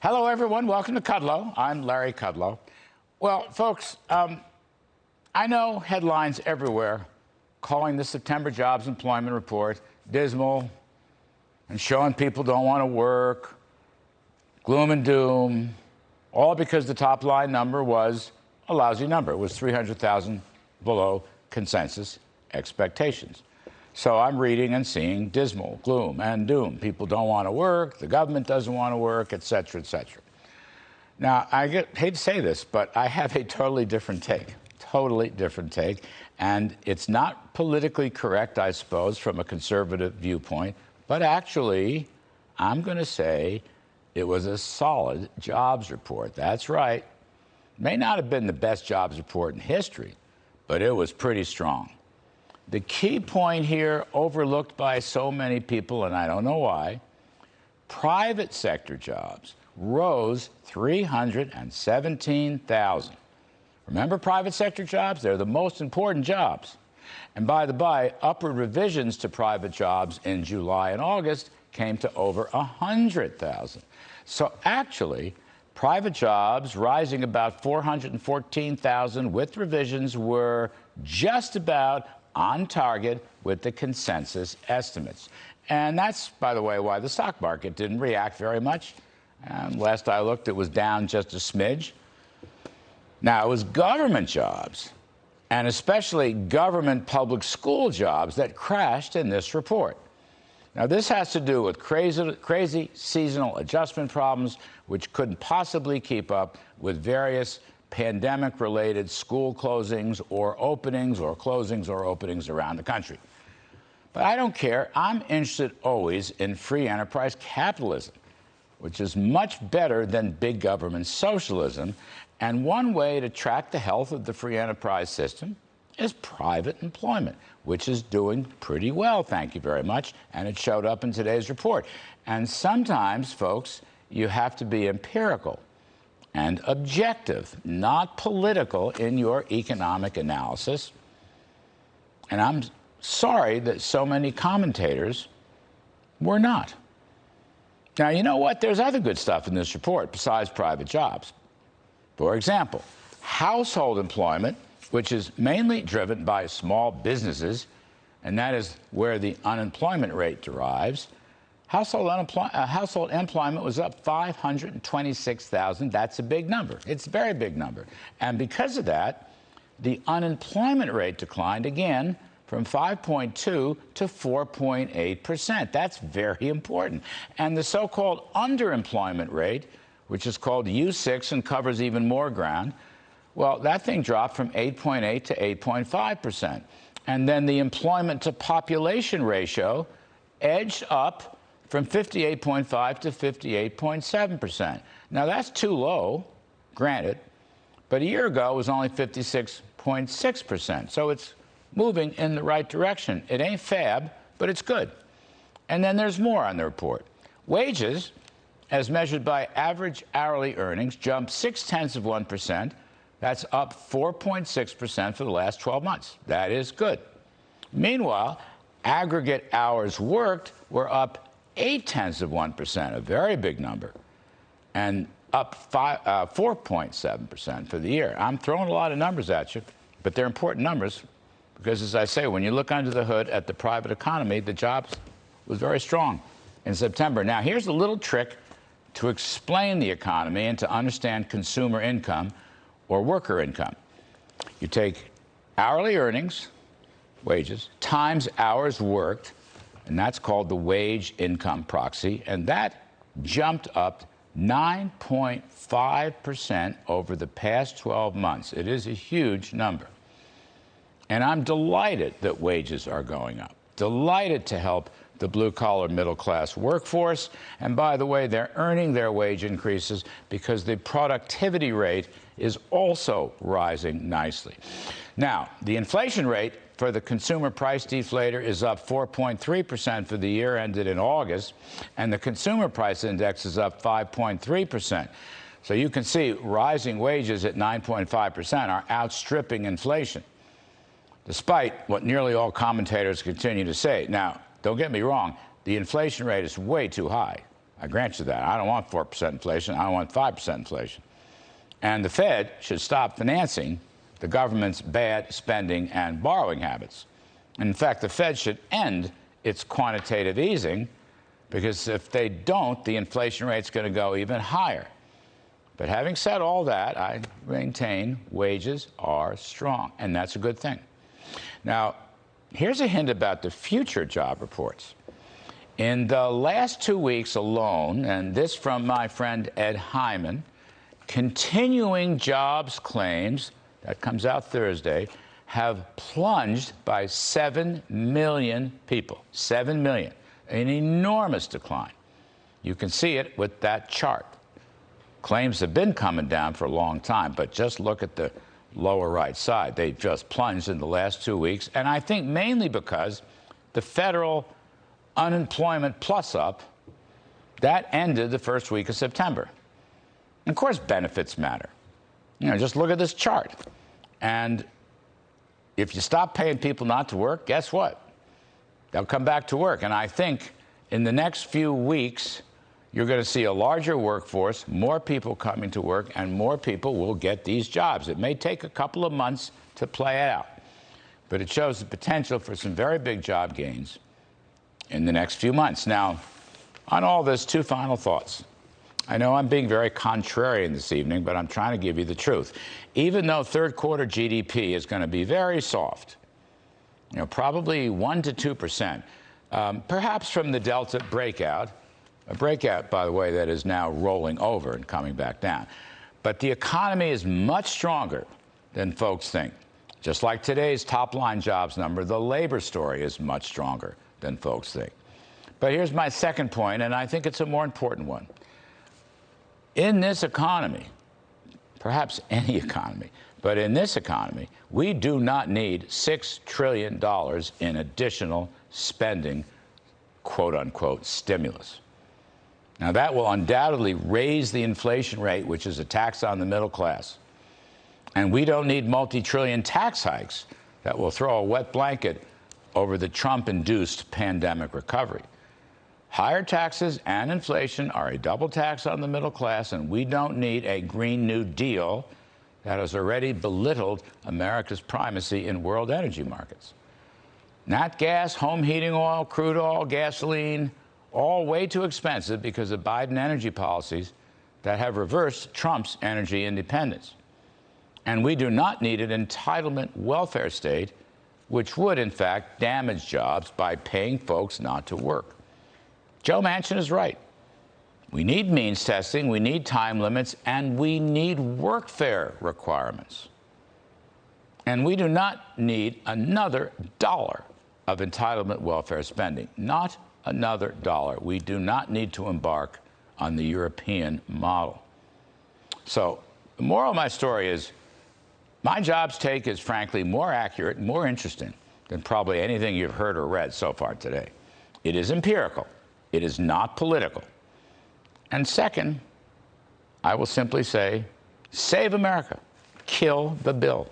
Hello, everyone. Welcome to Kudlow. I'm Larry Kudlow. Well, folks, I know headlines everywhere calling the September jobs employment report dismal and showing people don't want to work, gloom and doom, all because the top line number was a lousy number. It was 300,000 below consensus expectations. So I'm reading and seeing dismal, gloom, and doom. People don't want to work, the government doesn't want to work, et cetera, et cetera. Now, hate to say this, but I have a totally different take, and it's not politically correct, I suppose, from a conservative viewpoint, but actually, I'm going to say it was a solid jobs report. That's right. May not have been the best jobs report in history, but it was pretty strong. The key point here, overlooked by so many people, and I don't know why, private sector jobs rose 317,000. Remember private sector jobs? They're the most important jobs. And by the by, upward revisions to private jobs in July and August came to over 100,000. So actually, private jobs rising about 414,000 with revisions were just about on target with the consensus estimates. And that's, by the way, why the stock market didn't react very much. Last I looked, it was down just a smidge. Now, it was government jobs, and especially government public school jobs, that crashed in this report. Now, this has to do with crazy seasonal adjustment problems, which couldn't possibly keep up with various pandemic-related school closings or openings or closings or openings around the country. But I don't care. I'm interested always in free enterprise capitalism, which is much better than big government socialism. And one way to track the health of the free enterprise system is private employment, which is doing pretty well, thank you very much. And it showed up in today's report. And sometimes, folks, you have to be empirical and objective, not political, in your economic analysis. And I'm sorry that so many commentators were not. Now, you know what? There's other good stuff in this report besides private jobs. For example, household employment, which is mainly driven by small businesses, and that is where the unemployment rate derives. Household employment was up 526,000. That's a big number. It's a very big number. And because of that, the unemployment rate declined again from 5.2 to 4.8%. That's very important. And the so-called underemployment rate, which is called U6 and covers even more ground, well, that thing dropped from 8.8 to 8.5%. And then the employment to population ratio edged up from 58.5 to 58.7%. Now, that's too low, granted, but a year ago it was only 56.6%. So it's moving in the right direction. It ain't fab, but it's good. And then there's more on the report. Wages, as measured by average hourly earnings, jumped 0.6%. That's up 4.6% for the last 12 months. That is good. Meanwhile, aggregate hours worked were up 0.8%, a very big number, and up 4.7% for the year. I'm throwing a lot of numbers at you, but they're important numbers because, as I say, when you look under the hood at the private economy, the jobs was very strong in September. Now, here's a little trick to explain the economy and to understand consumer income or worker income. You take hourly earnings, wages, times hours worked, and that's called the wage income proxy, and that jumped up 9.5% over the past 12 months. It is a huge number. And I'm delighted that wages are going up, delighted to help the blue-collar middle-class workforce. And by the way, they're earning their wage increases because the productivity rate is also rising nicely. Now, the inflation rate for the consumer price deflator is up 4.3% for the year ended in August, and the consumer price index is up 5.3%. So you can see rising wages at 9.5% are outstripping inflation, despite what nearly all commentators continue to say. Now, don't get me wrong, the inflation rate is way too high. I grant you that. I don't want 4% inflation. I don't want 5% inflation. And the Fed should stop financing the government's bad spending and borrowing habits. In fact, the Fed should end its quantitative easing, because if they don't, the inflation rate's going to go even higher. But having said all that, I maintain wages are strong, and that's a good thing. Now, here's a hint about the future job reports. In the last 2 weeks alone, and this from my friend Ed Hyman, continuing jobs claims, that comes out Thursday, have plunged by 7 million people. 7 million. An enormous decline. You can see it with that chart. Claims have been coming down for a long time, but just look at the lower right side. They've just plunged in the last 2 weeks, and I think mainly because the federal unemployment plus-up, that ended the first week of September. And of course, benefits matter. You know, just look at this chart. And if you stop paying people not to work, guess what? They'll come back to work. And I think in the next few weeks, you're going to see a larger workforce, more people coming to work, and more people will get these jobs. It may take a couple of months to play out, but it shows the potential for some very big job gains in the next few months. Now, on all this, two final thoughts. I know I'm being very contrarian this evening, but I'm trying to give you the truth. Even though third quarter GDP is going to be very soft, you know, probably 1 to 2%, perhaps from the Delta breakout, a breakout, by the way, that is now rolling over and coming back down. But the economy is much stronger than folks think. Just like today's top-line jobs number, the labor story is much stronger than folks think. But here's my second point, and I think it's a more important one. In this economy, perhaps any economy, but in this economy, we do not need $6 trillion in additional spending, quote-unquote, stimulus. Now, that will undoubtedly raise the inflation rate, which is a tax on the middle class. And we don't need multi-trillion tax hikes that will throw a wet blanket over the Trump-induced pandemic recovery. Higher taxes and inflation are a double tax on the middle class, and we don't need a Green New Deal that has already belittled America's primacy in world energy markets. Nat gas, home heating oil, crude oil, gasoline, all way too expensive because of Biden energy policies that have reversed Trump's energy independence. And we do not need an entitlement welfare state, which would, in fact, damage jobs by paying folks not to work. Joe Manchin is right. We need means testing, we need time limits, and we need workfare requirements. And we do not need another dollar of entitlement welfare spending. Not another dollar. We do not need to embark on the European model. So the moral of my story is my jobs take is frankly more accurate, more interesting than probably anything you've heard or read so far today. It is empirical. It is not political. And second, I will simply say, save America. Kill the bill.